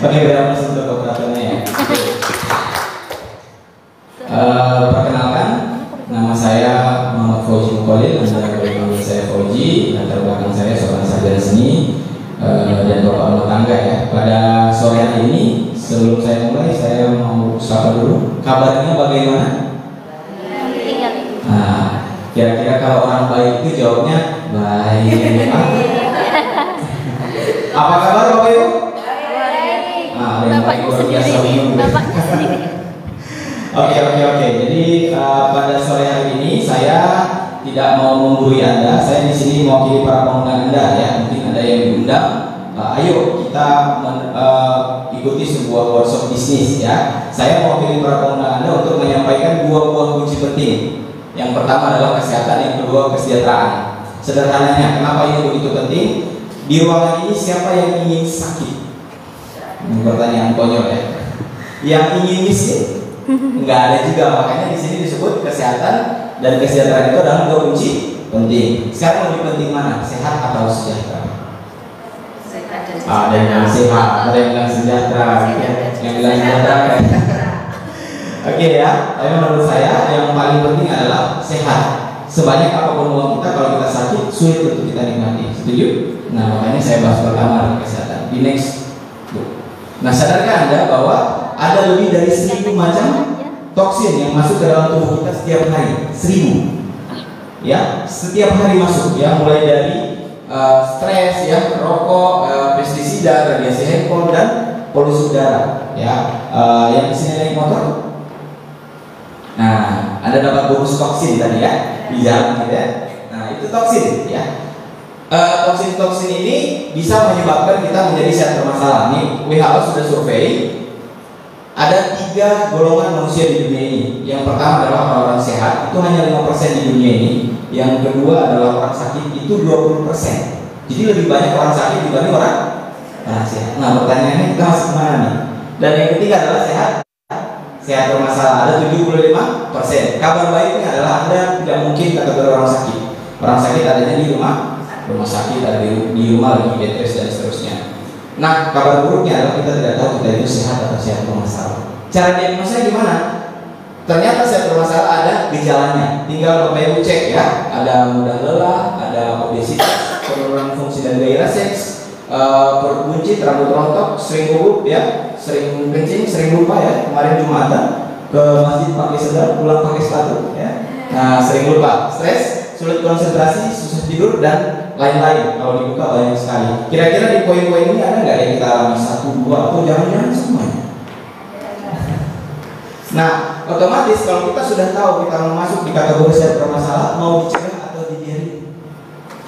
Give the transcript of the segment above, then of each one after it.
Oke, berapa untuk operatornya ya? Perkenalkan, nama saya Muhammad Fauzi Mukholil, Anda boleh panggil saya Fauzi. Latar belakang saya seorang sarjana seni dan bapak rumah tangga ya. Pada sore hari ini, sebelum saya mulai, saya mau sapa dulu. Kabarnya bagaimana? Nah, kira-kira kalau orang baik itu jawabnya baik. Apa kabar Bapak Ibu? Nah, yang baik luar biasa bingung. Oke. Jadi pada sore hari ini saya tidak mau menggurui Anda. Saya di sini mewakili para pengundang Anda ya. Mungkin ada yang diundang. Ayo kita ikuti sebuah workshop bisnis ya. Saya mewakili para pengundang Anda untuk menyampaikan dua buah kunci penting. Yang pertama adalah kesehatan, yang kedua kesejahteraan. Sederhananya, kenapa ini begitu penting? Di ruangan ini siapa yang ingin sakit? Ini pertanyaan konyol ya. Yang ingin miskin? Enggak ada juga. Makanya di sini disebut kesehatan dan kesejahteraan itu adalah dua kunci penting. Sekarang lebih penting mana? Sehat atau sejahtera? Ada yang bilang sehat, ada yang bilang sejahtera, yang bilang sejahtera kan? Oke ya. Tapi menurut saya yang paling penting adalah sehat. Sebanyak apapun uang kita, kalau kita sakit sulit untuk kita nikmati. Setuju? Nah, makanya saya bahas pertama kesehatan. Di next. Nah, sadarkah Anda bahwa ada lebih dari 1000 macam toksin yang masuk ke dalam tubuh kita setiap hari? 1000. Ya, setiap hari masuk ya, mulai dari stres ya, rokok, pestisida, radiasi handphone dan polusi udara ya. Yang di sini naik motor. Nah, Anda dapat bonus toksin tadi ya di jalan gitu ya. Nah, itu toksin ya. Toksin-toksin ini bisa menyebabkan kita menjadi sehat bermasalah. Nih, WHO sudah survei ada 3 golongan manusia di dunia ini. Yang pertama adalah orang-orang sehat, itu hanya 5% di dunia ini. Yang kedua adalah orang sakit, itu 20%. Jadi lebih banyak orang sakit dibanding orang sehat. Nah, pertanyaannya kita masuk kemana nih? Dan yang ketiga adalah sehat bermasalah, ada 75%. Kabar baiknya adalah Anda tidak mungkin kategori orang sakit. Orang sakit adanya di rumah sakit, ada di rumah lagi bed rest dan seterusnya. Nah, kabar buruknya adalah kita tidak tahu kita itu sehat atau sehat bermasalah. Cara diagnosa gimana? Ternyata sehat bermasalah ada gejalanya. Tinggal Bapak Ibu cek ya. Ada mudah lelah, ada obesitas, penurunan fungsi dan gairah seks, perut buncit, rambut rontok, sering gugup ya, sering kencing, sering lupa ya. Kemarin Jumatan ke masjid pakai sendal, pulang pakai sepatu ya. Nah, sering lupa, stres, sulit konsentrasi, susah tidur dan lain-lain. Kalau dibuka banyak sekali. Kira-kira di poin-poin ini ada nggak yang kita alami 1, 2 atau jangan-jangan semuanya? Nah, otomatis kalau kita sudah tahu kita mau masuk di kategori sehat bermasalah, mau dicegah atau dibiarin?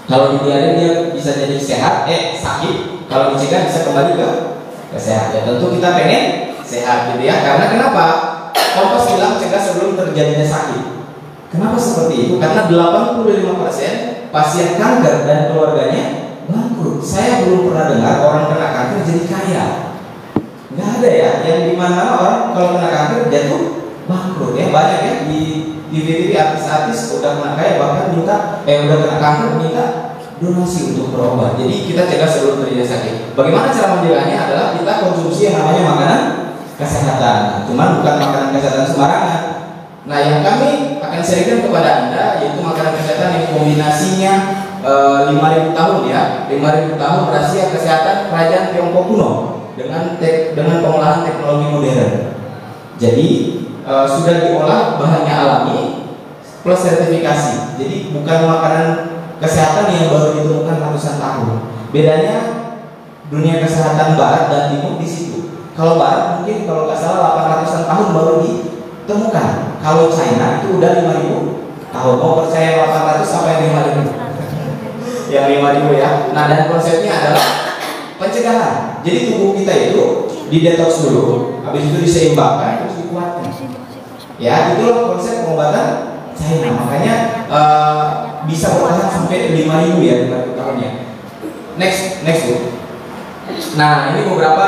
Kalau dibiarin dia bisa jadi sehat, sakit. Kalau dicegah bisa kembali ke sehat. Ya tentu kita pengen sehat gitu ya. Karena kenapa? Kompas bilang cegah sebelum terjadinya sakit. Kenapa seperti itu? Karena 85% pasien kanker dan keluarganya bangkrut. Saya belum pernah dengar orang kena kanker jadi kaya. Nggak ada ya. Yang dimana orang kalau kena kanker jatuh bangkrut ya. Banyak ya di TV artis-artis udah kena kaya bahkan udah kena kanker minta donasi untuk berobat. Jadi kita cegah sebelum terjadi sakit. Bagaimana cara menjaganya adalah kita konsumsi yang namanya makanan kesehatan. Cuman bukan makanan kesehatan sembarangan. Nah, yang kami akan sharingkan kepada Anda yaitu makanan kesehatan yang kombinasinya 5.000 tahun ya. 5.000 tahun rahasia kesehatan kerajaan Tiongkok kuno dengan pengolahan teknologi modern. Jadi sudah diolah bahannya alami plus sertifikasi. Jadi bukan makanan kesehatan yang baru ditemukan ratusan tahun. Bedanya dunia kesehatan barat dan timur di situ. Kalau barat mungkin kalau nggak salah 800-an tahun baru ditemukan. Kalau China itu udah 5.000 tahun. Mau percaya 800 sampai yang 5.000? Yang 5.000 ya. Nah, dan konsepnya adalah pencegahan. Jadi tubuh kita itu didetoks dulu, habis itu diseimbangkan, terus dikuatkan. Ya, itulah konsep pengobatan China. Makanya bisa bertahan sampai 5.000 ya 5.000 tahunnya. Next Bu. Nah, ini beberapa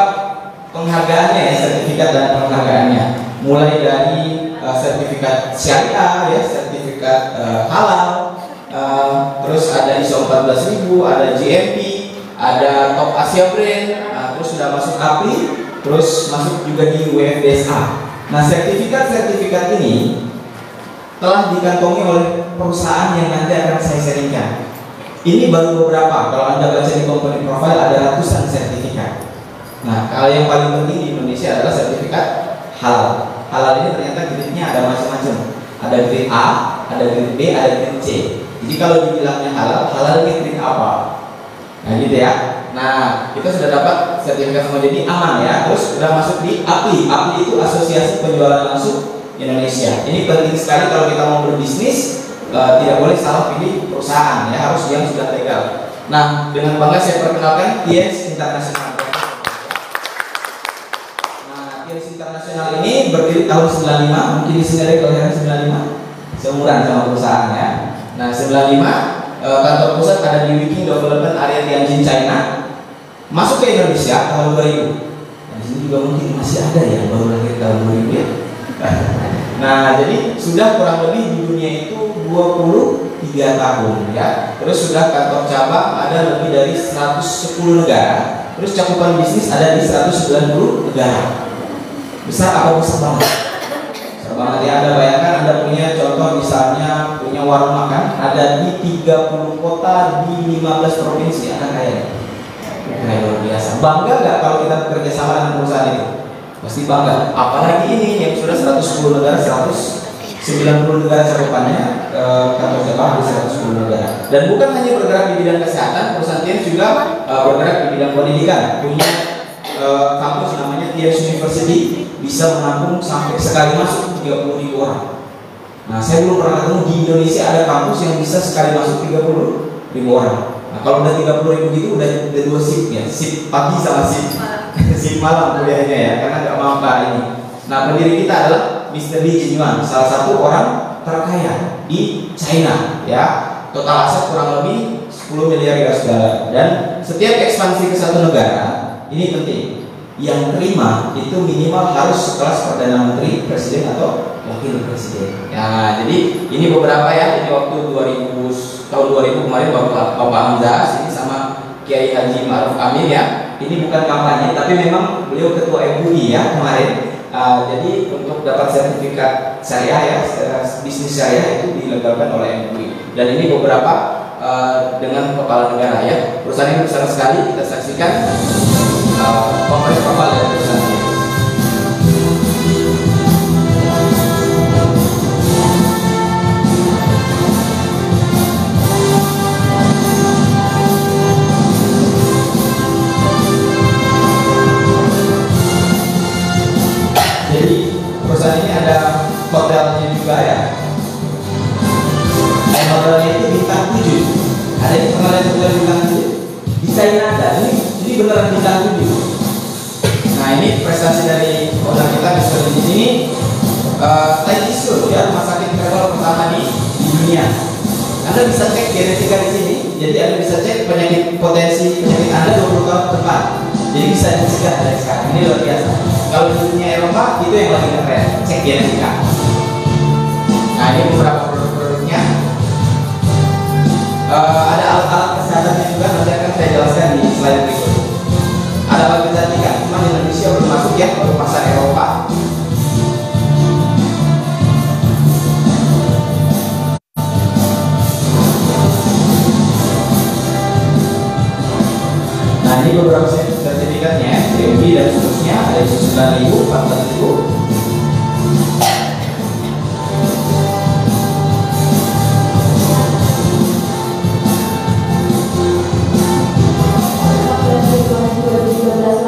penghargaannya ya, sertifikat dan penghargaannya. Mulai dari sertifikat syariah ya, sertifikat halal, terus ada ISO 14000, ada GMP, ada Top Asia Brand, terus sudah masuk API, terus masuk juga di WFDSA. Nah, sertifikat-sertifikat ini telah dikantongi oleh perusahaan yang nanti akan saya sharingkan. Ini baru beberapa. Kalau Anda baca di company profile ada ratusan sertifikat. Nah, kalau yang paling penting di Indonesia adalah sertifikat halal. Halal ini ternyata grade-nya ada macam-macam. Ada grade A, ada grade B, ada grade C. Jadi kalau dibilangnya halal, halal ini grade apa? Nah, gitu ya. Nah, kita sudah dapat sertifikat semua, jadi aman ya. Terus sudah masuk di API. API itu Asosiasi Penjualan Langsung Indonesia. Ini penting sekali kalau kita mau berbisnis. Tidak boleh salah pilih perusahaan ya, harus yang sudah legal. Nah, dengan bangga saya perkenalkan TIES International. Nah, TIES International ini berdiri tahun 95, mungkin di sini ada kalian 95, seumuran sama perusahaan ya. Nah, 95 kantor pusat ada di Wiking Development Area Tianjin, China. Masuk ke Indonesia tahun 2000. Nah, di sini juga mungkin masih ada yang baru lahir tahun 2000 ya. Nah, jadi sudah kurang lebih di dunia itu 23 tahun ya. Terus sudah kantor cabang ada lebih dari 110 negara. Terus cakupan bisnis ada di 190 negara. Besar apa besar banget? Besar banget ya. Anda bayangkan Anda punya contoh misalnya punya warung makan ada di 30 kota di 15 provinsi. Anda kaya. Kaya luar biasa. Bangga nggak kalau kita bekerja sama dengan perusahaan itu? Pasti bangga. Apalagi ini yang sudah 110 negara, 190 negara cakupannya, kantor cabang di 110 negara. Dan bukan hanya bergerak di bidang kesehatan, perusahaan TIES juga bergerak di bidang pendidikan. Punya kampus namanya TIES University, bisa menampung sampai sekali masuk 30.000 orang. Nah, saya belum pernah ketemu di Indonesia ada kampus yang bisa sekali masuk 30.000 orang. Nah, kalau udah 30.000 gitu udah dua shift ya, shift pagi sama shift malam kuliahnya ya, karena nggak mampu ini. Nah, pendiri kita adalah Mr. Li Jinyuan, salah satu orang terkaya di China ya. Total aset kurang lebih 10 miliar US dollar. Dan setiap ekspansi ke satu negara ini penting. Yang terima itu minimal harus sekelas Perdana Menteri, Presiden atau Wakil Presiden. Ya, jadi ini beberapa ya. Jadi waktu tahun 2000 kemarin Bapak Hamzah sini sama Kiai Haji Ma'ruf Amin ya. Ini bukan kampanye, tapi memang beliau ketua MUI ya kemarin. Jadi untuk dapat sertifikat syariah ya, bisnis syariah itu dilegalkan oleh MUI. Dan ini beberapa dengan kepala negara ya. Perusahaan ini besar sekali. Kita saksikan pemain kapal dari perusahaan ini. Perusahaan ini ada hotelnya juga ya. Hotelnya itu bintang 7. Ada yang pernah lihat hotel bintang 7? Di China ada. Ini beneran bintang 7. Nah, ini prestasi dari hotel kita seperti di sini. Taikisho ya, rumah sakit travel pertama di dunia. Anda bisa cek genetika di sini. Jadi Anda bisa cek potensi penyakit Anda 20 tahun ke depan. Jadi bisa dicegah dari sekarang. Ini luar biasa. Kalau di dunia Eropa itu yang lagi keren, cek genetika. Nah, ini beberapa produk-produknya. Ada alat-alat kesehatannya juga, nanti akan saya jelaskan di slide berikut. Ada alat kecantikan, cuma di Indonesia belum masuk ya, baru pasar Eropa. Nah, ini beberapa sertifikatnya, DMB dan seterusnya, ada ISO 9000, 14000.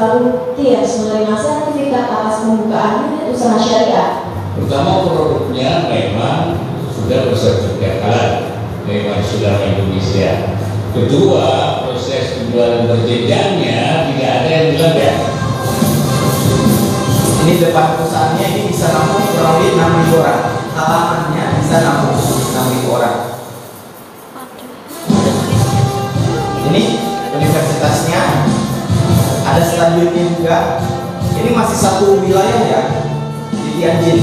Lalu TIES menerima sertifikat atas pembukaan unit usaha syariah. Pertama, produknya memang sudah bersertifikat halal, memang sudah Indonesia. Kedua, proses penjualan berjenjangnya tidak ada yang dilanggar. Ini depan perusahaannya ini bisa nampung kurang lebih 6.000 orang. Halamannya bisa nampung 6.000 orang. Ini universitasnya, ada stadionnya juga. Ini masih satu wilayah ya, di Tianjin.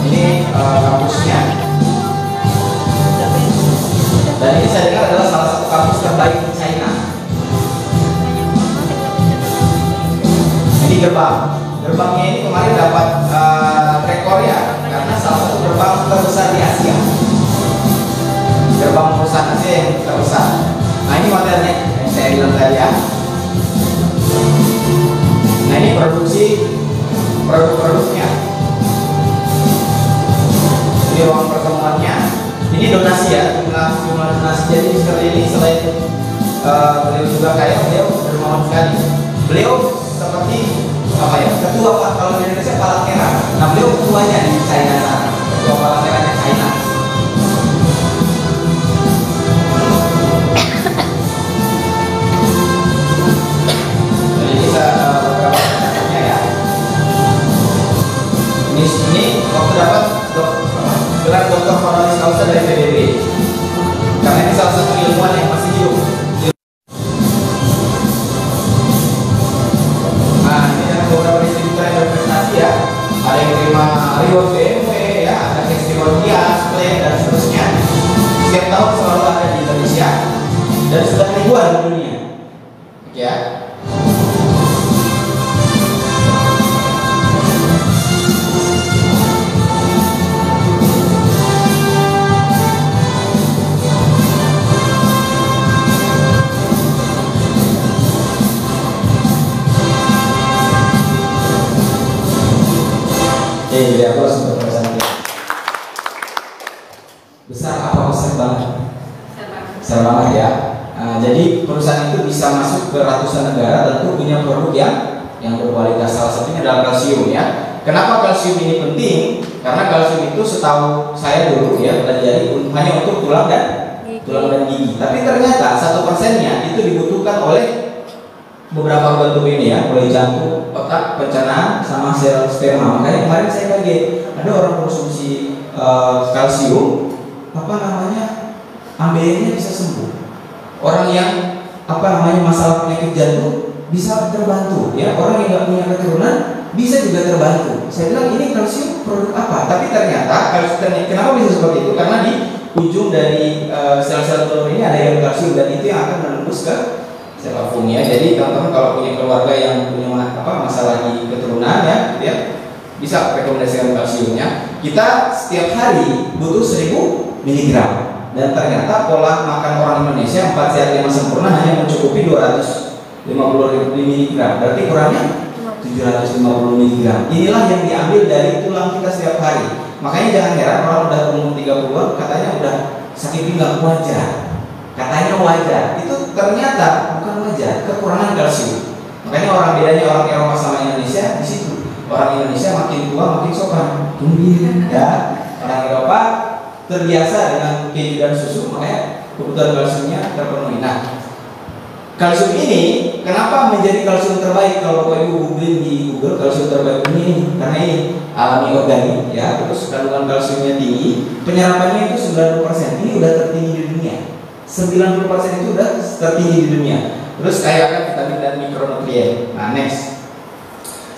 Ini kampusnya. Dan ini saya dengar adalah salah satu kampus terbaik di China. gerbang. Gerbangnya ini kemarin dapat rekor ya, karena salah satu gerbang terbesar di Asia. Gerbang perusahaan Asia yang terbesar. Nah ini modelnya yang saya bilang tadi ya. Nah ini produk-produknya. Ini ruang pertemuannya. Ini donasi ya, jumlah donasi. Jadi seperti ini, selain beliau juga kaya, beliau dermawan sekali. Beliau seperti apa ya, ketua kalau di Indonesia Palang Merah. Nah beliau ketuanya di China sana, ketua Palang Merahnya China. Jadi bisa beberapa contohnya ya. Ini waktu dapat gelar doktor honoris causa dari PBB, karena ini salah satu ilmuwan yang masih hidup. Nah ini ada beberapa distributor yang berprestasi ya, ada yang terima reward BMW ya, ada festival Dias, Play dan seterusnya. Setiap tahun selalu ada di Indonesia dan sudah ribuan di dunia. Oke ya. Jadi aku langsung berpesan besar apa besar banget? Besar banget ya. Nah, jadi perusahaan itu bisa masuk ke ratusan negara, tentu punya produk yang berkualitas. Salah satunya adalah kalsium ya. Kenapa kalsium ini penting? Karena kalsium itu setahu saya dulu ya pelajari hanya untuk tulang dan gigi. Tapi ternyata 1%-nya itu dibutuhkan oleh beberapa organ tubuh ini ya, mulai jantung, otak, pencernaan, sama sel sperma. Makanya kemarin saya kaget, ada orang konsumsi kalsium, ambeien-nya bisa sembuh. Orang yang masalah penyakit jantung bisa terbantu ya, orang yang nggak punya keturunan bisa juga terbantu. Saya bilang ini kalsium produk apa? Tapi ternyata kalsium, kenapa bisa seperti itu? Karena di ujung dari sel-sel telur ini ada yang kalsium, dan itu yang akan menembus ke sel lambung ya. Jadi teman-teman kalau punya keluarga yang punya masalah di keturunan ya, bisa rekomendasikan kalsiumnya. Kita setiap hari butuh 1000 mg, dan ternyata pola makan orang Indonesia 4 sehat 5 sempurna hanya mencukupi 250 mg. Berarti kurangnya 750 mg. Inilah yang diambil dari tulang kita setiap hari. Makanya jangan heran orang udah umur 30-an katanya udah sakit pinggang wajar. Katanya wajar, itu ternyata bukan wajar, kekurangan kalsium. Makanya bedanya orang Eropa sama Indonesia di situ. Orang Indonesia makin tua makin sopan, ya. Orang Eropa terbiasa dengan keju dan susu, makanya kebutuhan kalsiumnya terpenuhi. Nah, kalsium ini kenapa menjadi kalsium terbaik? Kalau Bapak Ibu googling di Google, kalsium terbaik ini karena ini alami organik, ya. Terus kandungan kalsiumnya tinggi, penyerapannya itu 90%. Ini udah tertinggi di dunia. 90% itu udah tertinggi di dunia. Terus kaya akan vitamin dan mikronutrien. Nah, next.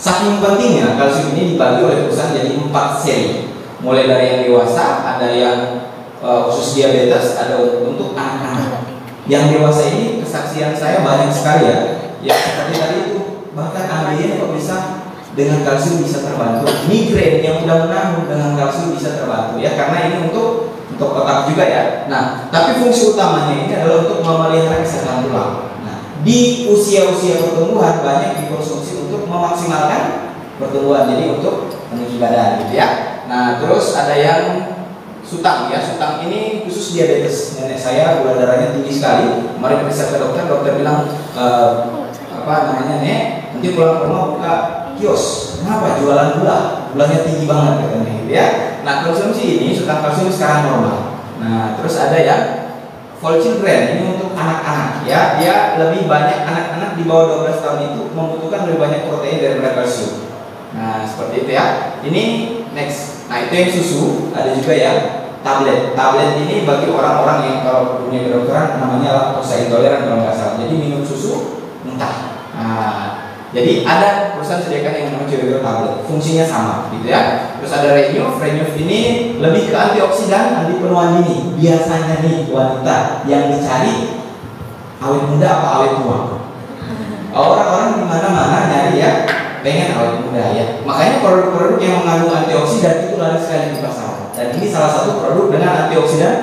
Saking pentingnya kalsium ini dibagi oleh perusahaan jadi 4 seri. Mulai dari yang dewasa, ada yang khusus diabetes, ada untuk anak-anak. Yang dewasa ini kesaksian saya banyak sekali ya. Ya seperti tadi itu, bahkan ambeien kok bisa dengan kalsium bisa terbantu. Migrain yang udah menanggung dengan kalsium bisa terbantu ya, karena ini untuk otak juga ya. Nah, tapi fungsi utamanya ini adalah untuk memelihara kesehatan tulang. Nah, di usia-usia pertumbuhan banyak dikonsumsi untuk memaksimalkan pertumbuhan, jadi untuk meninggi badan gitu ya. Nah, terus ada yang sutang ya. Sutang ini khusus diabetes. Nenek saya gula darahnya tinggi sekali. Kemarin periksa ke dokter, dokter bilang Nek, nanti pulang ke rumah buka kios. Kenapa? Jualan gula. Gulanya tinggi banget katanya gitu ya. Nah, konsumsi ini sutang kalsium sekarang normal. Nah, terus ada yang for children, ini untuk anak-anak ya. Dia lebih banyak, anak-anak di bawah 12 tahun itu membutuhkan lebih banyak protein daripada kalsium. Nah, seperti itu ya. Ini next. Nah, itu yang susu, ada juga ya tablet. Tablet ini bagi orang-orang yang kalau dunia kedokteran namanya laktosa intoleran kalau nggak salah. Jadi minum susu mentah. Nah, jadi ada perusahaan sediakan yang namanya Cewek tablet. Fungsinya sama, gitu ya. Terus ada Renyuf. Renyuf ini lebih ke antioksidan, anti penuaan dini. Biasanya nih wanita yang dicari awet muda apa awet tua. Orang-orang di mana-mana nyari ya pengen awet muda ya. Makanya produk-produk yang mengandung antioksidan itu laris sekali di pasaran. Dan ini salah satu produk dengan antioksidan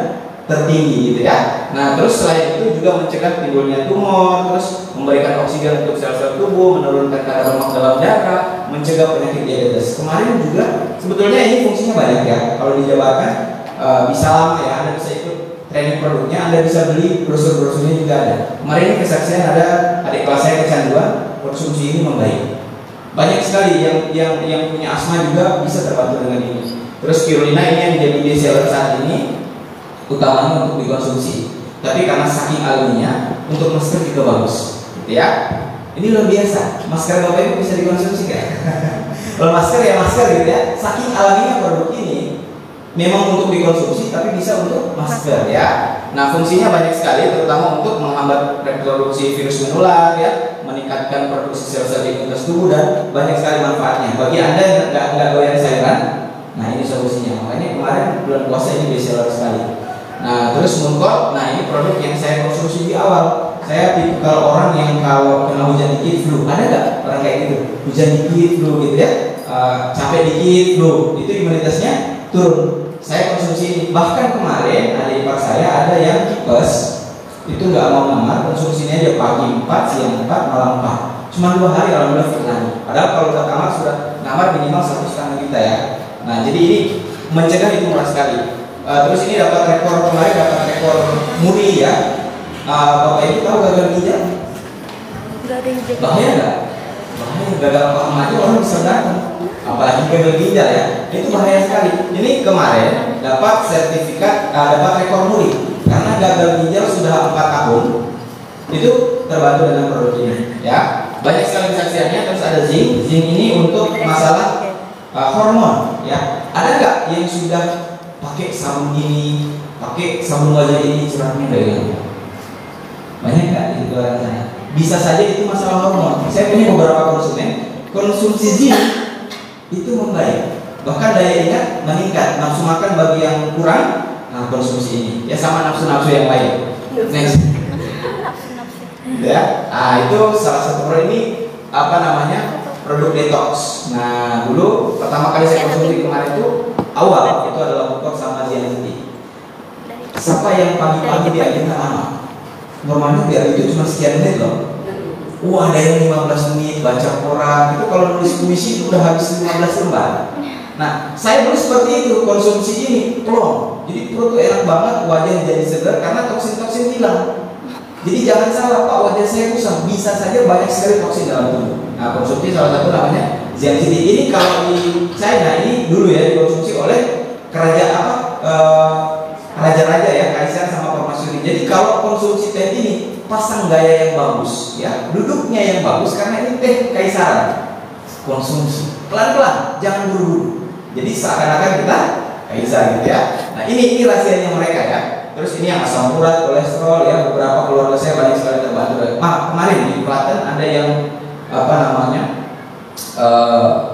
tertinggi gitu ya. Nah terus selain itu juga mencegah timbulnya tumor, terus memberikan oksigen untuk sel-sel tubuh, menurunkan kadar lemak dalam darah, mencegah penyakit diabetes. Kemarin juga sebetulnya ini fungsinya banyak ya. Kalau dijabarkan bisa lama ya, Anda bisa ikut training produknya, Anda bisa beli brosur-brosurnya juga ada. Kemarin ini kesaksian ada adik kelas saya kecanduan, konsumsi ini membaik. Banyak sekali yang punya asma juga bisa terbantu dengan ini. Terus spirulina ini yang menjadi best seller saat ini utamanya untuk dikonsumsi, tapi karena saking alaminya untuk masker juga bagus, gitu ya. Ini luar biasa, masker Bapak Ibu bisa dikonsumsi kan? Kalau masker ya masker gitu ya. Saking alaminya produk ini memang untuk dikonsumsi, tapi bisa untuk masker ya. Nah fungsinya banyak sekali, terutama untuk menghambat reproduksi virus menular ya, meningkatkan produksi sel-sel imunitas tubuh dan banyak sekali manfaatnya. Bagi Anda yang nggak doyan sayuran, nah ini solusinya. Makanya kemarin bulan puasa ini best seller sekali. Nah terus Muncul, nah ini produk yang saya konsumsi di awal. Saya tipikal orang yang kalau kena hujan dikit flu, ada nggak orang kayak gitu? Hujan dikit flu gitu ya, capek dikit flu, itu imunitasnya turun. Saya konsumsi ini. Bahkan kemarin adik ipar saya ada yang tipes, itu nggak mau ngamar, konsumsinya aja pagi 4, siang 4, malam 4. Cuma 2 hari alhamdulillah fit lagi. Padahal kalau udah kamar sudah ngamar minimal 1,5 juta ya. Nah jadi ini mencegah itu murah sekali. Terus ini dapat rekor kemarin, dapat rekor muri ya. Bapak Ibu tahu gagal ginjal? Bahaya nggak? Bahaya, gagal paham aja orang bisa datang. Apalagi gagal ginjal ya, itu bahaya sekali. Ini kemarin dapat sertifikat, dapat rekor muri karena gagal ginjal sudah 4 tahun. Itu terbantu dengan produk ini ya. Banyak sekali kesaksiannya. Terus ada zinc. Zinc ini untuk masalah hormon ya. Ada nggak yang sudah pakai sabun ini, pakai sabun wajah ini curhatnya dari banyak nggak di luar sana? Bisa saja itu masalah hormon. Saya punya beberapa konsumen, konsumsi zinc itu membaik, bahkan daya ingat meningkat, nafsu makan bagi yang kurang, nah konsumsi ini ya sama nafsu-nafsu yang lain. Next. Ya, itu salah satu produk ini apa namanya, produk detox. Nah dulu pertama kali saya konsumsi kemarin itu awal itu adalah butok sama zeaxanthin. Siapa yang pagi-pagi di agenda lama? Normalnya biar itu cuma sekian menit loh. Ada yang 15 menit baca koran itu, kalau nulis puisi itu udah habis 15 lembar. Nah saya dulu seperti itu, konsumsi ini plong. Jadi perut tuh enak banget, wajah jadi segar karena toksin-toksin hilang. Jadi jangan salah, Pak, wajah saya kusam, bisa saja banyak sekali toksin dalam tubuh. Nah konsumsi salah satu namanya zeaxanthin. Ini kalau di China ini dulu ya dikonsumsi oleh kerajaan raja-raja ya, kaisar sama permasyuri. Jadi kalau konsumsi teh ini pasang gaya yang bagus ya, duduknya yang bagus karena ini teh kaisaran. Konsumsi pelan-pelan, jangan buru-buru. Jadi seakan-akan kita kaisar gitu ya. Nah ini rahasianya mereka ya. Terus ini yang asam urat, kolesterol ya, beberapa keluarga saya banyak sekali terbantu. Kemarin di Klaten ada yang apa namanya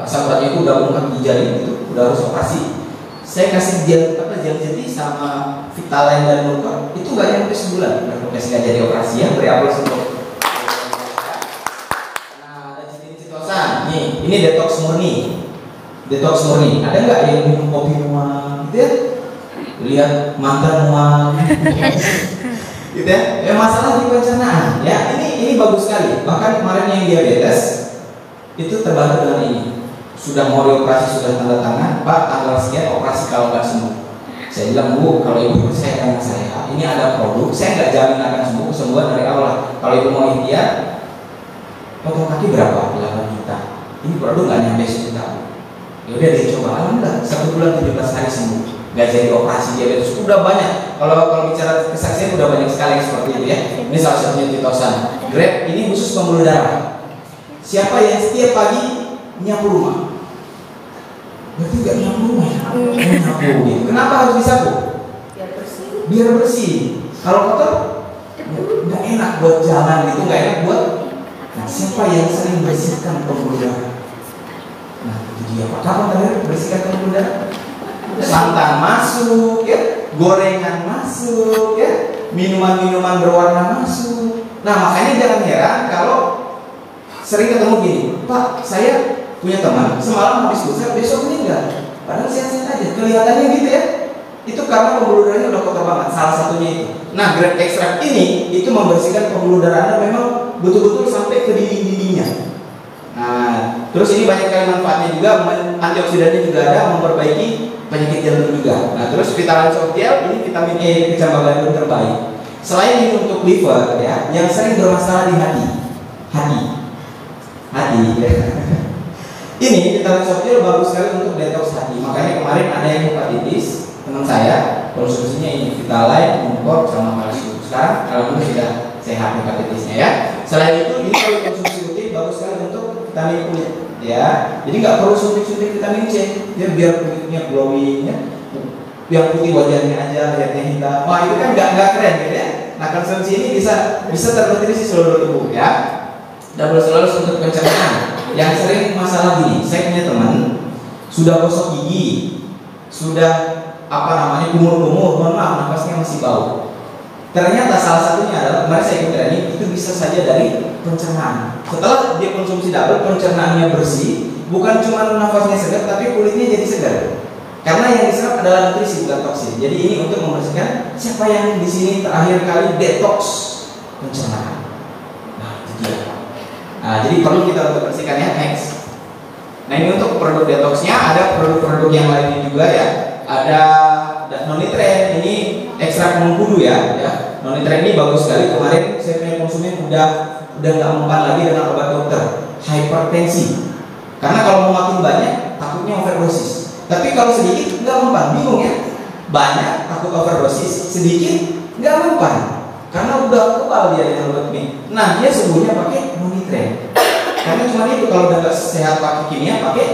asam uratnya itu udah bengkak di jari itu, udah harus operasi. Saya kasih zeaxanthin sama Vitalain dan Muncul itu nggak nyampe sebulan, nggak jadi operasi ya, beri aplaus untuk. Nah ada citosan, nih ini detox murni. Detox murni, ada nggak yang minum kopi muang gitu ya? Lihat mantan muang gitu ya, masalah di pencernaan ya, ini bagus sekali. Bahkan kemarin yang diabetes itu terbantu dengan ini. Sudah mau dioperasi, sudah tanda tangan, Pak tanggal sekian operasi kalau nggak sembuh. Saya bilang, Bu, kalau ibu percaya dengan saya, ini ada produk, saya nggak jamin akan sembuh, kesembuhan dari Allah. Kalau ibu mau ikhtiar, potong kaki berapa? 8 juta. Ini produk nggak nyampe 1 juta. Ya udah dia coba, alhamdulillah 1 bulan 17 hari sembuh. Nggak jadi operasi diabetes, udah banyak. Kalau bicara kesaksian udah banyak sekali yang seperti itu ya. Ini salah satunya citosan. Grab ini khusus pembuluh darah. Siapa yang setiap pagi nyapu rumah? Berarti nggak nyapu rumah ya? Nyapu gitu. Kenapa harus disapu? Biar bersih. Kalau kotor nggak enak buat jalan gitu, nggak enak buat. Nah siapa yang sering bersihkan pembuluh darah? Nah itu dia Pak. Kapan terakhir bersihkan pembuluh darah? Santan masuk ya, gorengan masuk ya, minuman-minuman berwarna masuk. Nah makanya jangan heran kalau sering ketemu gini, Pak, saya punya teman semalam habis pusat, besok meninggal. Padahal sehat-sehat aja, kelihatannya gitu ya. Itu karena pembuluh darahnya udah kotor banget, salah satunya itu. Nah, grade ekstrak ini itu membersihkan pembuluh darah Anda memang betul-betul sampai ke dinding-dindingnya. Nah, terus ini banyak kali manfaatnya juga, antioksidannya juga ada, memperbaiki penyakit jantung juga. Nah, terus vitamin Softiel ini vitamin E kecambah gandum terbaik. Selain ini untuk liver ya, yang sering bermasalah di hati ya. Ini vitamin Softiel bagus sekali untuk detox hati. Makanya kemarin ada yang hepatitis, teman saya konsumsinya ini Vitalite, Mumport sama kalsium. Sekarang kalau dulu sudah sehat hepatitisnya ya. Selain itu ini kalau konsumsi rutin bagus sekali untuk vitamin kulit ya. Jadi nggak perlu suntik-suntik vitamin C ya, biar kulitnya glowing ya. Yang putih wajahnya aja, lihatnya hitam. Wah, itu kan nggak keren gitu ya. Nah, konsumsi ini bisa ternutrisi seluruh tubuh ya. Double selalu untuk pencernaan. Yang sering masalah gini, saya punya teman sudah gosok gigi, sudah kumur-kumur, mohon maaf nafasnya masih bau. Ternyata salah satunya adalah kemarin saya ikut training, itu bisa saja dari pencernaan. Setelah dia konsumsi double, pencernaannya bersih, bukan cuma nafasnya segar, tapi kulitnya jadi segar. Karena yang diserap adalah nutrisi bukan toksin. Jadi ini untuk membersihkan. Siapa yang di sini terakhir kali detox pencernaan? Nah, itu dia. Nah, jadi perlu kita untuk bersihkan ya. Next. Nah, ini untuk produk detoxnya, ada produk-produk yang lainnya juga ya. Ada nonitren, ini ekstrak mengkudu ya. Nonitren ini bagus sekali. Kemarin saya punya konsumen udah nggak mempan lagi dengan obat dokter, hipertensi. Karena kalau mau makin banyak, takutnya overdosis. Tapi kalau sedikit nggak mempan, bingung ya. Banyak takut overdosis, sedikit nggak mempan. Karena udah kebal dia dengan obat ini. Nah, dia sembuhnya pakai nonitren. Karena cuma itu, kalau udah nggak sehat pakai kimia, pakai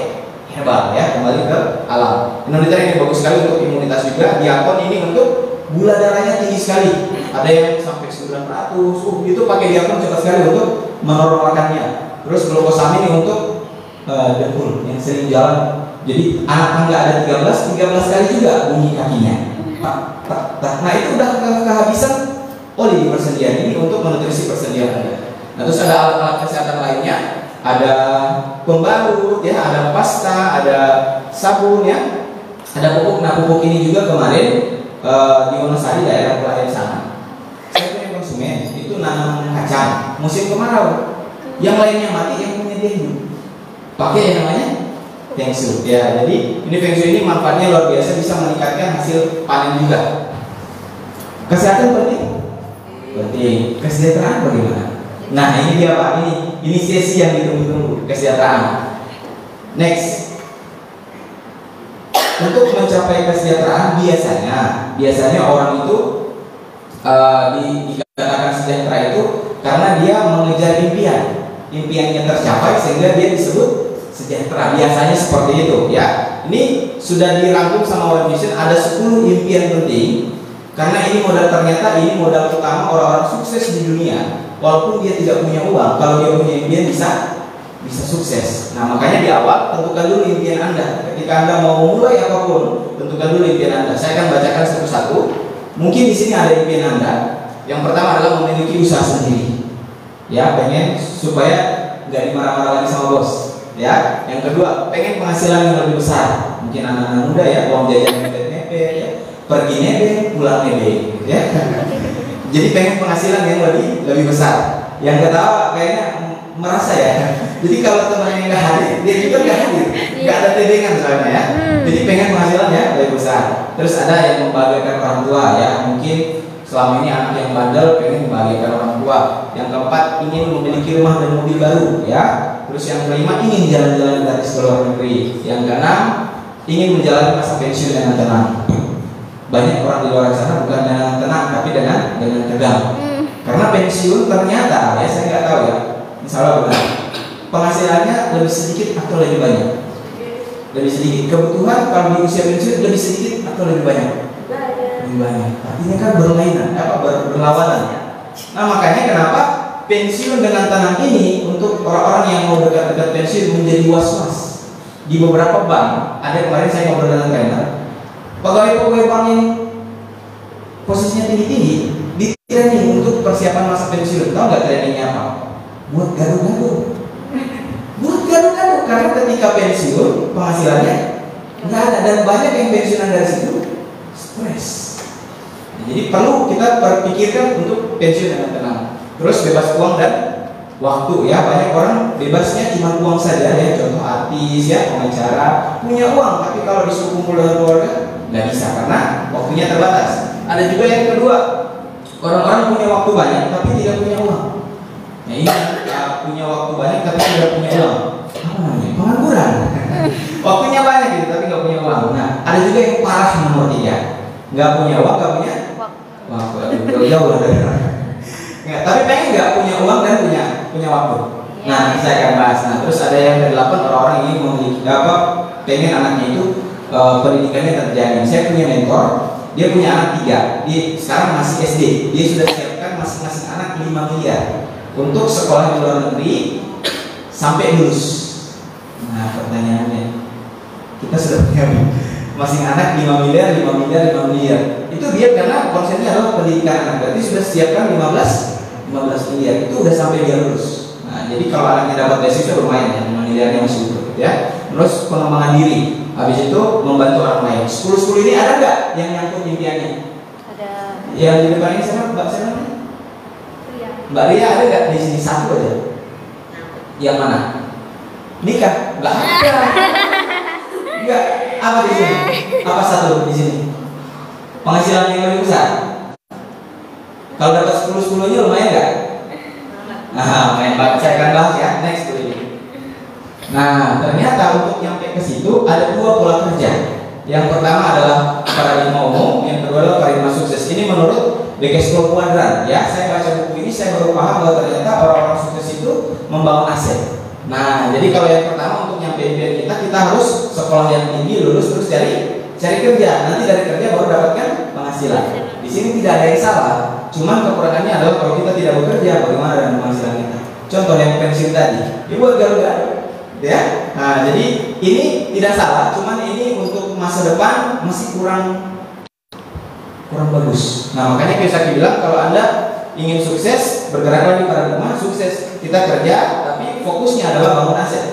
herbal ya, kembali ke alam. Nonitren ini bagus sekali untuk imunitas juga. Diakon ini untuk gula darahnya tinggi sekali. Ada yang sampai 900, itu pakai diakon cepat sekali untuk menormalkannya. Terus glukosamin ini untuk dengkul yang sering jalan. Jadi anak tangga ada 13 kali juga bunyi kakinya. Nah, itu udah kehabisan oli di persendian ini untuk menutrisi persendian Anda. Nah, terus ada alat-alat kesehatan lainnya, ada pembalut ya, ada pasta, ada sabun ya, ada pupuk. Nah, pupuk ini juga kemarin di Wonosari daerah Pelayan sana, saya punya konsumen itu nanam kacang musim kemarau, yang lainnya mati, yang punya dengue pakai yang namanya Fengsu ya. Jadi ini Fengsu ini manfaatnya luar biasa, bisa meningkatkan hasil panen juga. Kesehatan penting, kesejahteraan bagaimana? Nah, ini dia Pak, ini sesi yang ditunggu-tunggu, kesejahteraan. Next, untuk mencapai kesejahteraan biasanya orang itu dikatakan sejahtera itu karena dia mengejar impiannya tercapai sehingga dia disebut sejahtera. Biasanya seperti itu ya. Ini sudah dirangkum sama World Vision, ada 10 impian penting. Karena ini ternyata ini modal utama orang-orang sukses di dunia. Walaupun dia tidak punya uang, kalau dia punya impian bisa sukses. Nah, makanya di awal tentukan dulu impian Anda. Ketika Anda mau mulai apapun, tentukan dulu impian Anda. Saya akan bacakan satu-satu. Mungkin di sini ada impian Anda. Yang pertama adalah memiliki usaha sendiri. Ya, pengen supaya nggak dimarah-marah lagi sama bos. Ya, yang kedua pengen penghasilan yang lebih besar. Mungkin anak-anak muda ya, uang jajan mepet-mepet ya, pergi nebeng, pulang nebeng, ya. Jadi pengen penghasilan yang lebih besar. Yang ketawa kayaknya merasa ya. Jadi kalau temannya nggak hadir, dia juga nggak hadir, nggak ada tebengan soalnya ya. Jadi pengen penghasilan ya lebih besar. Terus ada yang membahagiakan orang tua ya, mungkin selama ini anak yang bandel pengen membahagiakan orang tua. Yang keempat ingin memiliki rumah dan mobil baru ya. Terus yang kelima ingin jalan-jalan gratis ke luar negeri. Yang keenam ingin menjalani masa pensiun dengan tenang. Banyak orang di luar sana bukan dengan tenang tapi dengan tegang. Karena pensiun ternyata ya, saya nggak tahu ya, misalnya benar, penghasilannya lebih sedikit atau lebih banyak? Lebih sedikit. Kebutuhan kalau di usia pensiun lebih sedikit atau lebih banyak? Lebih banyak. Artinya kan berlawanan. Nah, makanya kenapa pensiun dengan tenang ini untuk orang-orang yang mau dekat-dekat pensiun menjadi was-was. Di beberapa bank, ada kemarin saya ngobrol dengan trainer, pegawai bank yang posisinya tinggi-tinggi di training untuk persiapan masa pensiun. Tahu nggak trainingnya apa? Buat gaduh-gaduh. ketika pensiun penghasilannya nggak ada, dan banyak yang pensiunan dari situ stres. Jadi perlu kita berpikirkan untuk pensiun dengan tenang. Terus bebas uang dan waktu ya, banyak orang bebasnya cuma uang saja ya, contoh artis ya, pengacara punya uang, tapi kalau disuruh kumpul dengan keluarga nggak bisa karena waktunya terbatas. Ada juga yang kedua, orang-orang punya waktu banyak tapi tidak punya uang. Nah ini punya waktu banyak tapi tidak punya uang, apa namanya, pengangguran. Waktunya banyak gitu tapi nggak punya uang. Nah ada juga yang parah nomor 3, nggak punya uang, nggak punya waktu, jauh lah dari nggak, tapi pengen nggak punya uang dan punya waktu. Nah saya akan bahas. Nah terus ada yang ke-8, orang-orang ini memiliki pengen anaknya itu pendidikannya terjamin. Saya punya mentor, dia punya anak 3, dia sekarang masih SD, dia sudah siapkan masing-masing anak 5 miliar untuk sekolah di luar negeri sampai lulus. Nah pertanyaannya, kita sudah punya masing anak 5 miliar, 5 miliar, 5 miliar. Itu dia karena konsepnya adalah pendidikan anak, berarti sudah siapkan 15 miliar, itu udah sampai dia lulus. Nah jadi kalau anaknya dapat beasiswa lumayan ya, 5 miliarnya masih utuh ya. Terus pengembangan diri, habis itu membantu orang lain. 10 ini ada nggak yang nyangkut impiannya? Ada. Yang di depan ini sama Mbak siapa? Mbak Ria ada nggak di sini? Satu aja. Yang mana? Nikah? Nggak ada. Enggak. Apa di sini? Apa satu di sini? Penghasilan yang lebih besar. Kalau dapat 10-10-nya lumayan nggak? Nah, main banget. Saya akan bahas ya. Next tuh ini. Nah, ternyata untuk nyampe ke situ ada 2 pola kerja. Yang pertama adalah paradigma umum, yang kedua adalah paradigma sukses. Ini menurut Dekes Kuadran. Ya, saya baca buku ini saya baru paham bahwa ternyata orang-orang sukses itu membangun aset. Nah, jadi kalau yang pertama untuk nyampe impian kita harus sekolah yang tinggi, lulus, terus cari kerja. Nanti dari kerja baru dapatkan penghasilan. Di sini tidak ada yang salah. Cuman kekurangannya adalah kalau kita tidak bekerja, bagaimana dengan penghasilan kita? Contoh yang pensiun tadi, dia buat gado-gado, ya. Nah, jadi ini tidak salah. Cuman ini untuk masa depan masih kurang bagus. Nah, makanya Kiyosaki bilang kalau Anda ingin sukses, bergeraklah di paradigma sukses. Kita kerja, tapi fokusnya adalah bangun aset.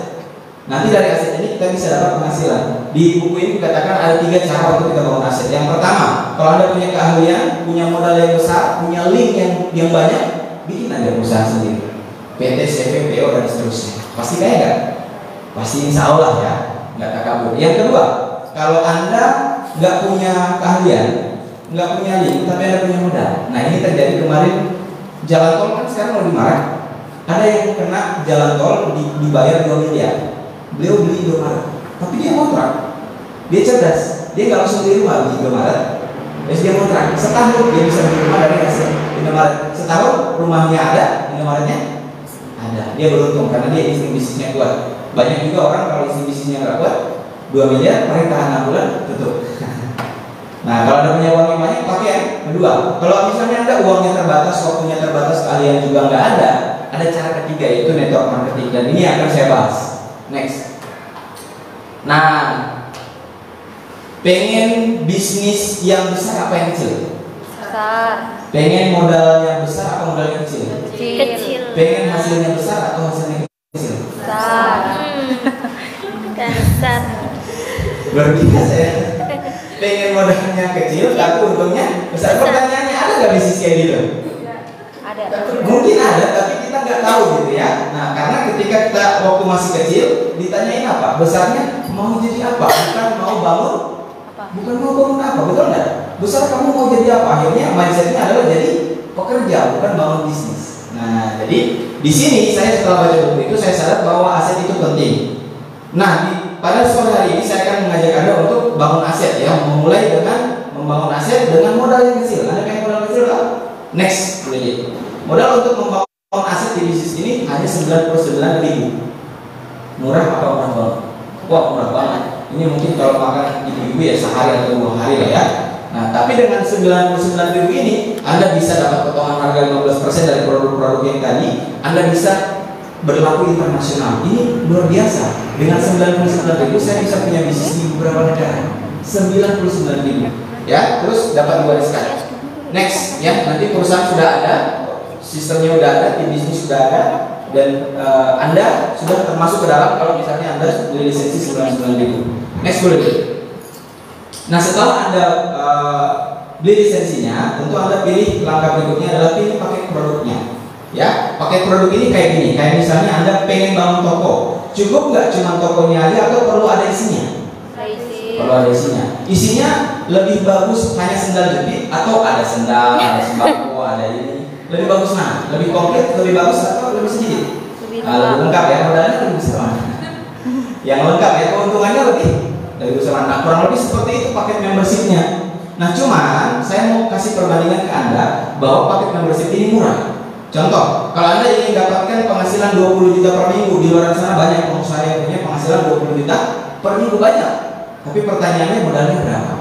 Nanti dari aset ini kita bisa dapat penghasilan. Di buku ini dikatakan ada 3 cara untuk kita bangun aset. Yang pertama, kalau Anda punya keahlian, punya modal yang besar, punya link yang banyak, bikin aja usaha sendiri. PT, CV, PO dan seterusnya. Pasti kaya nggak? Pasti insya Allah ya, nggak takabur. Yang kedua, kalau Anda nggak punya keahlian, nggak punya link, tapi Anda punya modal. Nah ini terjadi kemarin, jalan tol kan sekarang mau dimarah. Ada yang kena jalan tol dibayar 2 miliar. Beliau beli Indomaret, tapi dia kontrak. Dia cerdas, dia nggak langsung beli rumah di Indomaret. Terus dia kontrak, setahun dia bisa beli rumah dari hasil Indomaret. Setahun rumahnya ada, Indomaretnya ada. Dia beruntung karena dia insting bisnisnya kuat. Banyak juga orang kalau insting bisnisnya nggak kuat, 2 miliar paling tahan 6 bulan tutup. Nah kalau Anda punya uang yang banyak, pakai yang kedua. Kalau misalnya Anda uangnya terbatas, waktunya terbatas, kalian juga nggak ada cara ketiga yaitu network marketing, dan ini akan saya bahas. Next. Nah, pengen bisnis yang besar apa yang kecil? Besar. Pengen modal yang besar apa modal yang kecil? Kecil. Pengen hasilnya besar atau hasilnya kecil? Besar. Besar. Luar biasa ya. Pengen modalnya kecil tapi untungnya besar. Pertanyaannya, ada nggak bisnis kayak gitu? Ada. Mungkin ada, tapi kita nggak tahu gitu ya. Nah, karena ketika kita waktu masih kecil ditanyain apa? Besarnya mau jadi apa? Bukan mau bangun apa? Betul nggak? Besar kamu mau jadi apa? Akhirnya mindsetnya adalah jadi pekerja, bukan bangun bisnis. Nah, jadi di sini saya setelah baca buku itu saya sadar bahwa aset itu penting. Nah, pada sore hari ini saya akan mengajak Anda untuk bangun aset ya, memulai dengan membangun aset dengan modal yang kecil. Anda pengen modal kecil kan? Next, modal untuk membangun aset di bisnis ini hanya 99.000. Murah apa murah banget? Wah, murah banget. Ini mungkin kalau makan ibu-ibu ya sehari atau 2 hari lah ya. Nah, tapi dengan 99.000 ini Anda bisa dapat potongan harga 15% dari produk-produk yang tadi. Anda bisa berlaku internasional. Ini luar biasa. Dengan 99.000 saya bisa punya bisnis di beberapa negara. 99.000 ya, terus dapat 2 sekali. Next ya, nanti perusahaan sudah ada, sistemnya sudah ada, tim bisnis sudah ada, Dan Anda sudah termasuk ke dalam kalau misalnya Anda beli lisensi 99.000. Next boleh. Nah setelah Anda beli lisensinya, tentu Anda pilih langkah berikutnya adalah pilih paket produknya. Ya, paket produk ini kayak gini. Kayak misalnya Anda pengen bangun toko, cukup nggak cuma tokonya aja atau perlu ada isinya? Perlu ada isinya. Isinya lebih bagus hanya sendal jepit atau ada sendal, ada sembako, ada ini. Lebih bagus mana? Lebih komplit, lebih bagus atau lebih sedikit? Lebih lengkap ya, modalnya lebih besar. Yang lengkap ya, keuntungannya lebih besar. Nah, kurang lebih seperti itu paket membershipnya. Nah, cuman saya mau kasih perbandingan ke Anda bahwa paket membership ini murah. Contoh, kalau Anda ingin dapatkan penghasilan 20 juta per minggu, di luar sana banyak pengusaha yang punya penghasilan 20 juta per minggu banyak. Tapi pertanyaannya modalnya berapa?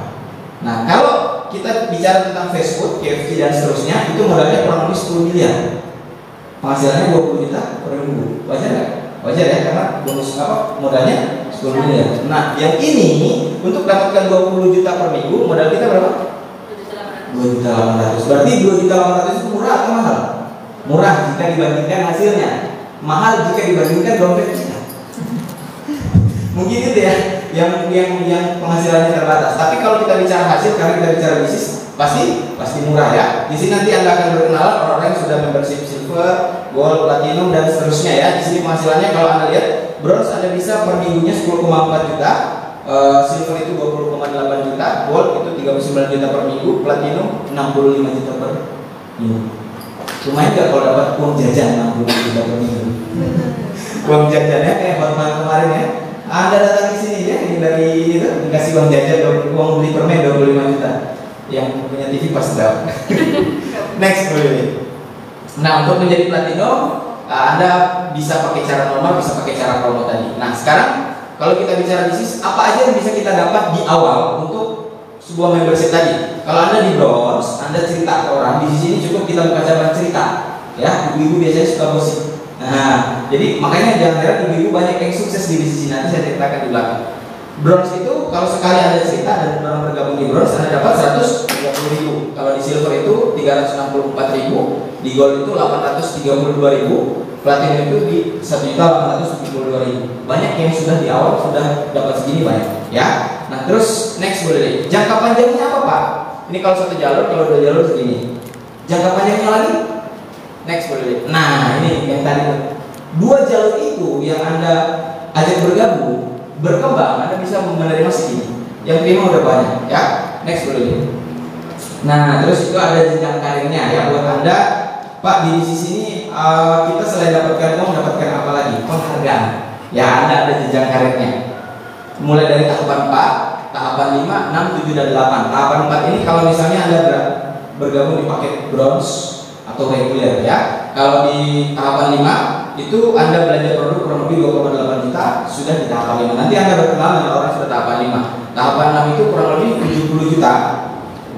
Nah, kalau kita bicara tentang fast food, KFC dan seterusnya, itu modalnya kurang lebih 10 miliar. Penghasilannya 20 juta per minggu. Wajar nggak? Wajar ya, karena bonus modalnya 10 miliar. Nah, yang ini untuk dapatkan 20 juta per minggu, modal kita berapa? 2.800.000. Berarti 2.800.000 itu murah atau mahal? Murah jika dibandingkan hasilnya, mahal jika dibandingkan dompet kita. Mungkin itu ya yang penghasilannya terbatas. Tapi kalau kita bicara hasil, karena kita bicara bisnis, pasti murah ya. Di sini nanti Anda akan berkenalan orang-orang yang sudah membership silver, gold, platinum dan seterusnya ya. Di sini penghasilannya kalau Anda lihat, bronze Anda bisa per minggunya 10,4 juta, silver itu 20,8 juta, gold itu 39 juta per minggu, platinum 65 juta per minggu. Lumayan nggak kalau dapat uang jajan 65 juta per minggu? Uang jajannya kayak kemarin ya. Anda datang di sini ya, ini dari itu dikasih uang jajan, uang beli permen 25 juta. Yang punya TV pasti dapat. Next boleh. Nah, untuk menjadi platinum, Anda bisa pakai cara normal, bisa pakai cara promo tadi. Nah, sekarang kalau kita bicara bisnis, apa aja yang bisa kita dapat di awal untuk sebuah membership tadi? Kalau Anda di bronze, Anda cerita ke orang, di sini cukup kita buka cabang cerita. Ya, ibu-ibu biasanya suka gosip. Nah, jadi makanya jangan heran ibu-ibu banyak yang sukses di bisnis ini. Nanti saya ceritakan di belakang. Bronze itu kalau sekali Anda cerita dan orang bergabung di bronze, Anda dapat 130.000. Kalau di silver itu 364.000, di gold itu 832.000, platinum itu di 1.872.000. Banyak yang sudah di awal sudah dapat segini banyak, ya. Nah, terus next boleh deh. Jangka panjangnya apa Pak? Ini kalau satu jalur, kalau dua jalur segini. Jangka panjangnya lagi? Next boleh deh. Nah, ini yang tadi dua jalur itu yang Anda ajak bergabung, berkembang, Anda bisa menerima segini. Yang terima udah banyak, ya. Next boleh deh. Nah, terus itu ada jenjang karirnya ya buat Anda, Pak. Di sisi ini kita selain dapatkan uang, dapatkan apa lagi? Penghargaan. Ya, Anda ada jenjang karirnya. Mulai dari tahapan 4, tahapan 5, 6, 7 dan 8. Tahapan 4 ini kalau misalnya Anda bergabung di paket bronze atau reguler ya. Kalau di tahapan 5 itu Anda belanja produk kurang lebih 2,8 juta sudah di tahapan 5. Nanti Anda berkenalan dengan orang sudah tahapan 5. Tahapan 6 itu kurang lebih 70 juta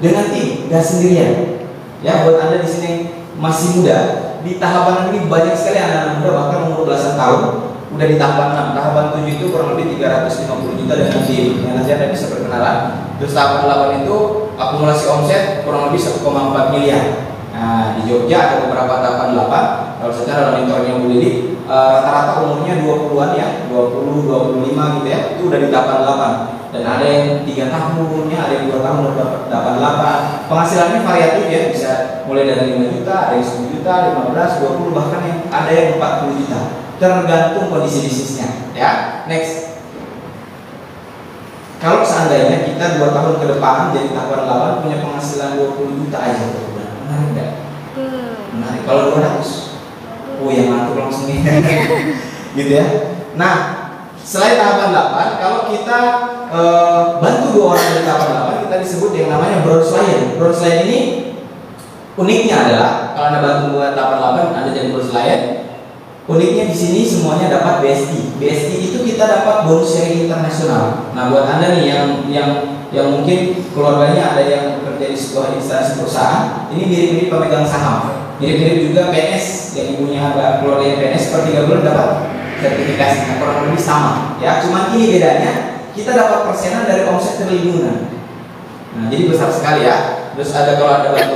dengan tim, nggak sendirian. Ya, buat Anda di sini masih muda, di tahapan ini banyak sekali anak-anak muda bahkan umur belasan tahun udah di tahapan 6. Tahapan 7 itu kurang lebih 350 juta dengan tim. Yang nanti Anda bisa berkenalan. Terus tahapan 8 itu akumulasi omset kurang lebih 1,4 miliar. Nah, di Jogja ada beberapa tahapan 8. Kalau secara monitornya Bu Lili, rata-rata umurnya 20-an ya, 20, 25 gitu ya. Itu udah di tahapan 8. Dan ada yang 3 tahunnya, ada yang 2 tahun udah tahapan 8. Penghasilannya variatif ya, bisa mulai dari 5 juta, ada yang 10 juta, 15, 20, bahkan yang ada yang 40 juta. Tergantung kondisi bisnisnya ya. Next. Kalau seandainya kita 2 tahun ke depan jadi tahapan 8 punya penghasilan 20 juta aja per bulan, menarik nggak? Menarik. Kalau 200, oh yang ngantuk langsung nih, gitu ya. Nah, selain tahapan 8, kalau kita bantu 2 orang dari tahapan 8, kita disebut yang namanya bronze lion. Bronze lion ini uniknya adalah kalau Anda bantu 2 tahapan 8, Anda jadi bronze lion. Uniknya di sini semuanya dapat BSI. BSI itu kita dapat bonus sharing internasional. Nah, buat Anda nih yang mungkin keluarganya ada yang bekerja di sebuah instansi perusahaan, ini mirip-mirip pemegang saham. Mirip-mirip juga PNS, yang ibunya keluarganya PNS per 3 bulan dapat sertifikasi. Nah, kurang lebih sama. Ya, cuman ini bedanya, kita dapat persenan dari omset triliunan. Nah, jadi besar sekali ya. Terus ada kalau ada bantu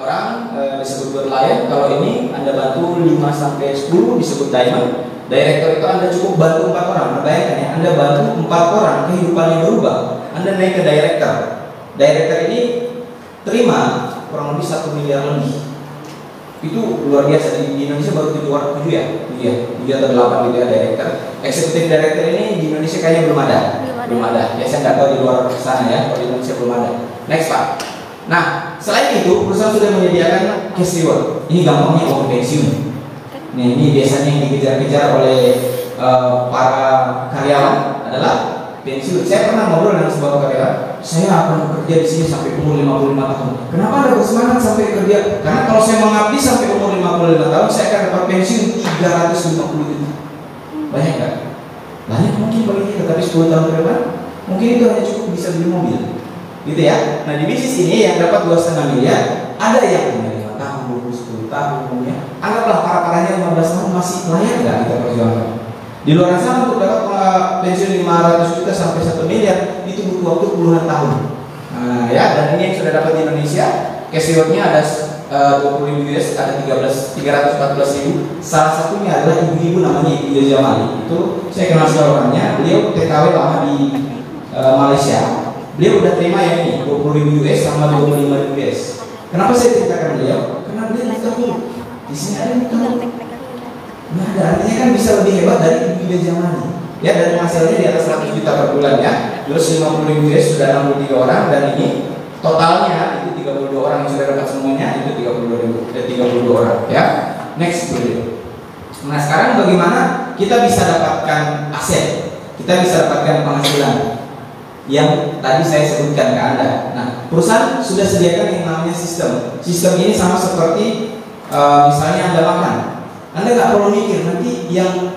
orang disebut berlian. Kalau ini Anda bantu 5 sampai 10 disebut diamond. Director itu Anda cukup bantu 4 orang. Nah, bayangkan ya, Anda bantu 4 orang kehidupannya berubah. Anda naik ke director. Director ini terima kurang lebih 1 miliar lebih. Itu luar biasa. Di Indonesia baru 7 ya, 7 atau 8 gitu ya director. Eksekutif director ini di Indonesia kayaknya belum ada. Ya saya nggak tahu di luar sana ya, kalau di Indonesia belum ada. Next Pak. Nah, selain itu perusahaan sudah menyediakan cash reward. Ini gampangnya uang pensiun. Nah, ini biasanya yang dikejar-kejar oleh para karyawan adalah pensiun. Saya pernah ngobrol dengan sebuah karyawan, saya akan bekerja di sini sampai umur 55 tahun. Kenapa Anda bersemangat sampai kerja? Karena kalau saya mengabdi sampai umur 55 tahun, saya akan dapat pensiun 350 juta. Banyak nggak? Banyak mungkin bagi kita, tapi 10 tahun ke depan mungkin itu hanya cukup bisa beli mobil, gitu ya. Nah di bisnis ini yang dapat 2,5 miliar, ada yang punya 5 tahun, 10 tahun, ya. Anggaplah para-paranya 15 tahun masih layak nggak kita perjuangkan. Di luar sana untuk dapat pensiun 500 juta sampai 1 miliar itu butuh waktu puluhan tahun. Nah, ya, dan ini yang sudah dapat di Indonesia, cash reward-nya ada 20.000 US, ada 314.000. Salah satunya adalah ibu-ibu namanya Ibu Yoja Mali. Itu saya kenal seorangnya. Beliau TKW lama di Malaysia. Beliau udah terima yang ini 20.000 US sama 25.000 US. Kenapa saya ceritakan beliau? Karena beliau nikah dulu. Di sini ada nikah. Nah, artinya kan bisa lebih hebat dari Ibu Yoja Mali. Ya, dan hasilnya di atas 100 juta per bulan ya. Terus 50.000 US sudah 63 orang, dan ini totalnya itu 32 orang yang sudah dapat semuanya, itu 32 orang ya. Next dulu. Nah sekarang bagaimana kita bisa dapatkan aset, kita bisa dapatkan penghasilan yang tadi saya sebutkan ke Anda. Nah perusahaan sudah sediakan yang namanya sistem. Sistem ini sama seperti misalnya Anda makan, Anda nggak perlu mikir nanti yang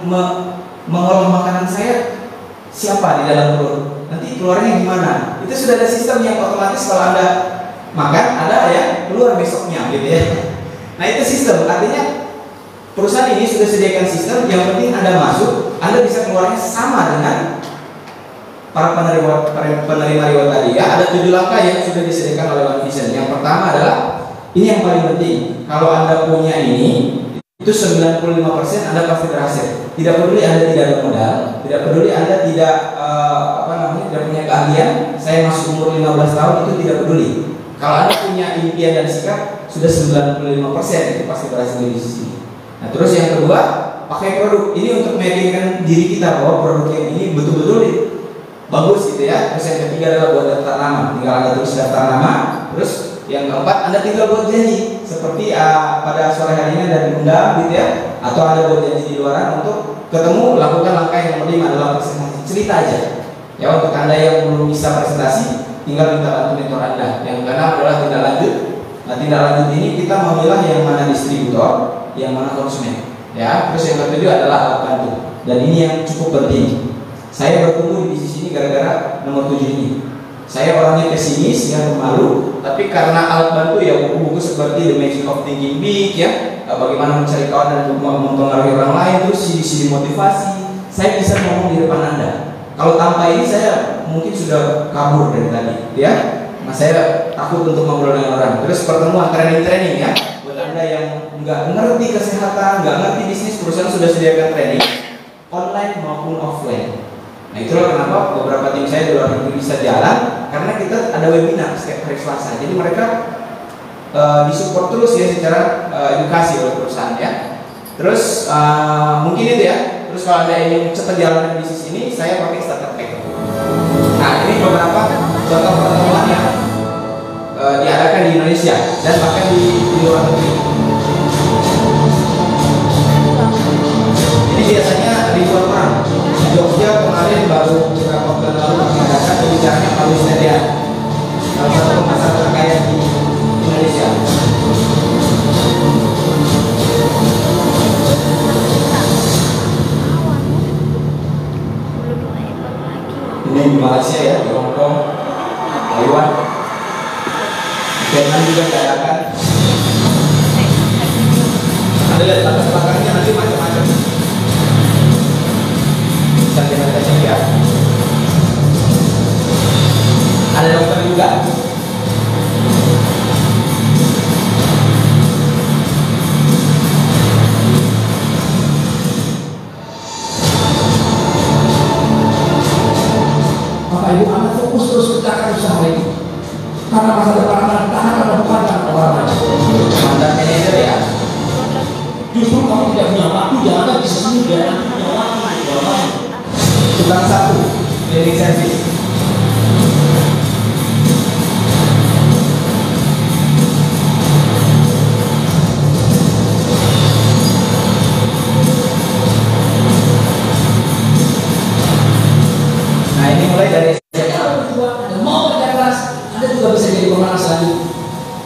mengolah makanan saya siapa di dalam perut, nanti keluarnya gimana. Itu sudah ada sistem yang otomatis kalau Anda makan ada ya keluar besoknya gitu ya. Nah itu sistem, artinya perusahaan ini sudah sediakan sistem. Yang penting Anda masuk, Anda bisa keluarnya sama dengan para penerima reward tadi ya. Ada 7 langkah yang sudah disediakan oleh One Vision. Yang pertama adalah ini yang paling penting. Kalau Anda punya ini, itu 95% Anda pasti berhasil. Tidak peduli Anda tidak ada modal, tidak peduli Anda tidak tidak punya keahlian. Saya masuk umur 15 tahun itu tidak peduli. Kalau Anda punya impian dan sikap, sudah 95% itu pasti berhasil di sini. Nah terus yang kedua, pakai produk ini untuk meyakinkan diri kita bahwa produk yang ini betul-betul bagus gitu ya. Terus yang ketiga adalah buat daftar nama, tinggal Anda tulis daftar nama. Terus yang keempat, Anda tinggal buat janji seperti pada sore hari ini Anda diundang gitu ya, atau Anda buat janji di luaran untuk ketemu, lakukan langkah yang kelima adalah presentasi. Cerita aja ya. Untuk Anda yang belum bisa presentasi, tinggal minta bantu mentor Anda. Yang keenam adalah tindak lanjut. Nah tindak lanjut ini kita memilah yang mana distributor, yang mana konsumen ya. Terus yang ketujuh adalah alat bantu, dan ini yang cukup penting. Saya bertumbuh di bisnis ini gara-gara nomor 7 ini. Saya orangnya pesimis, yang pemalu, tapi karena alat bantu ya, buku-buku seperti The Magic of Thinking Big ya, bagaimana mencari kawan dan mempengaruhi orang lain, terus CD motivasi, saya bisa ngomong di depan Anda. Kalau tanpa ini saya mungkin sudah kabur dari tadi ya. Nah saya takut untuk ngobrol dengan orang. Terus pertemuan training ya, buat Anda yang nggak ngerti kesehatan, nggak ngerti bisnis, perusahaan sudah sediakan training online maupun offline. Nah itulah kenapa beberapa tim saya di luar negeri bisa jalan, karena kita ada webinar setiap hari Selasa. Jadi mereka disupport terus ya secara edukasi oleh perusahaan ya. Terus mungkin itu ya. Terus kalau Anda ingin cepat jalan bisnis ini, saya pakai starter pack. Nah ini beberapa contoh pertemuan yang diadakan di Indonesia dan bahkan di luar negeri. Ini biasanya ribuan orang. Di Jogja kemarin baru beberapa bulan lalu mengadakan pembicaraan Pak Luis Nadia, salah satu pemasaran terkaya di Indonesia. Ini di Malaysia ya, di Hong Kong, Taiwan, Vietnam juga diadakan. Anda lihat latar belakangnya nanti macam-macam. Bisa kita cek ya. Ada dokter juga. Bapak Ibu, Anda fokus terus kerjakan usaha ini. Karena masa depan Anda tahan pada bukan orang lain. Mantan manajer ya. Justru kamu tidak punya waktu, jangan bisa sendiri, jangan punya waktu. Tukang sapu, cleaning service. Nah ini mulai dari Mau kerja keras, Anda juga bisa jadi pemenang selanjutnya.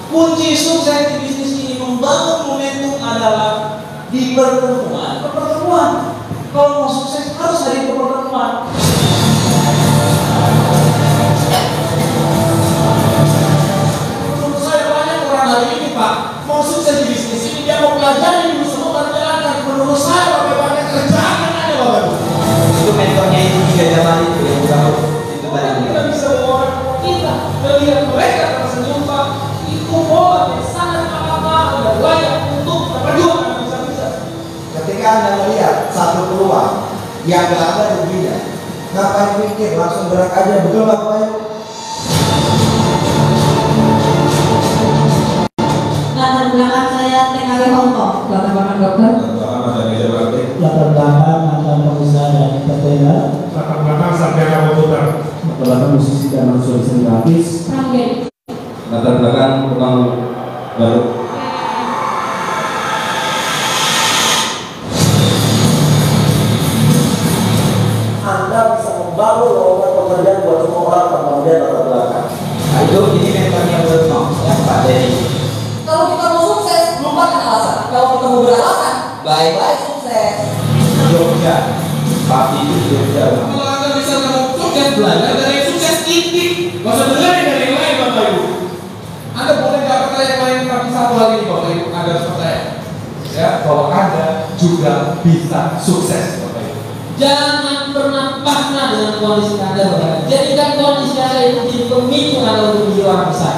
Kunci sukses di bisnis ini membangun momentum adalah di pertemuan. Kalau mau sukses harus dari pertemuan. Menurut saya banyak orang hari ini Pak mau sukses di bisnis ini dia mau pelajari dulu semua baru jalankan. Menurut saya Bapak banyak kerjaan yang ada Bapak. itu mentornya itu 3 jam itu yang kamu itu tadi. Kita bisa bawa kita melihat mereka tersenyum Pak. Itu momen yang sangat amat dan layak untuk berjuang dan bisa-bisa. Ketika Anda melihat satu peluang yang gak ada ruginya, ngapain pikir, langsung gerak aja, betul Bapak Ibu? Latar belakang saya TKW Hongkong. Latar belakang dokter, Latar belakang mantan pengusaha dan entertainer, Latar belakang sarjana komputer. latar belakang musisi dan solusi grafis, Pramugari. latar belakang tukang baru. Anda bisa membangun lowongan pekerjaan buat semua orang tanpa melihat latar belakang. Nah itu ini mentornya Bruno yang Pak Denny. Kalau kita mau sukses, lupakan alasan. Kalau kita mau beralasan, baik-baik sukses. Jogja, Pak itu Jogja. Kalau Anda bisa mau sukses belajar dari sukses inti, nggak usah belajar dari yang lain Bapak Ibu. Anda boleh nggak percaya yang lain tapi satu hal ini Bapak Ibu Anda harus percaya ya bahwa Anda juga bisa sukses Bapak Ibu. Jangan pernah pasrah dengan kondisi Anda, Bapak. Jadikan kondisi Anda itu menjadi pemicu Anda untuk menjadi orang besar.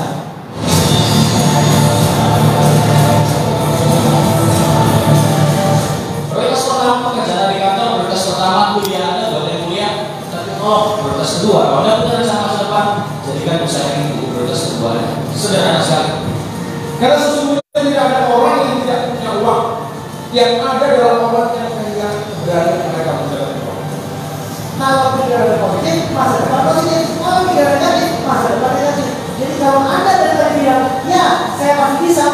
Prioritas pertama pekerjaan di kantor, prioritas pertama kuliah Anda, boleh kuliah. Tapi prioritas kedua, kalau Anda punya rencana masa depan, jadikan usaha ini untuk prioritas kedua. Sederhana sekali. Karena sesungguhnya tidak ada orang yang tidak punya uang. Yang ada adalah orang yang kehilangan keberanian mereka menjalankan uang. Kalau tidak ada positif, masa depan positif. Kalau tidak ada negatif, masa depan negatif. Jadi kalau Anda dari tadi bilang, ya saya pasti bisa,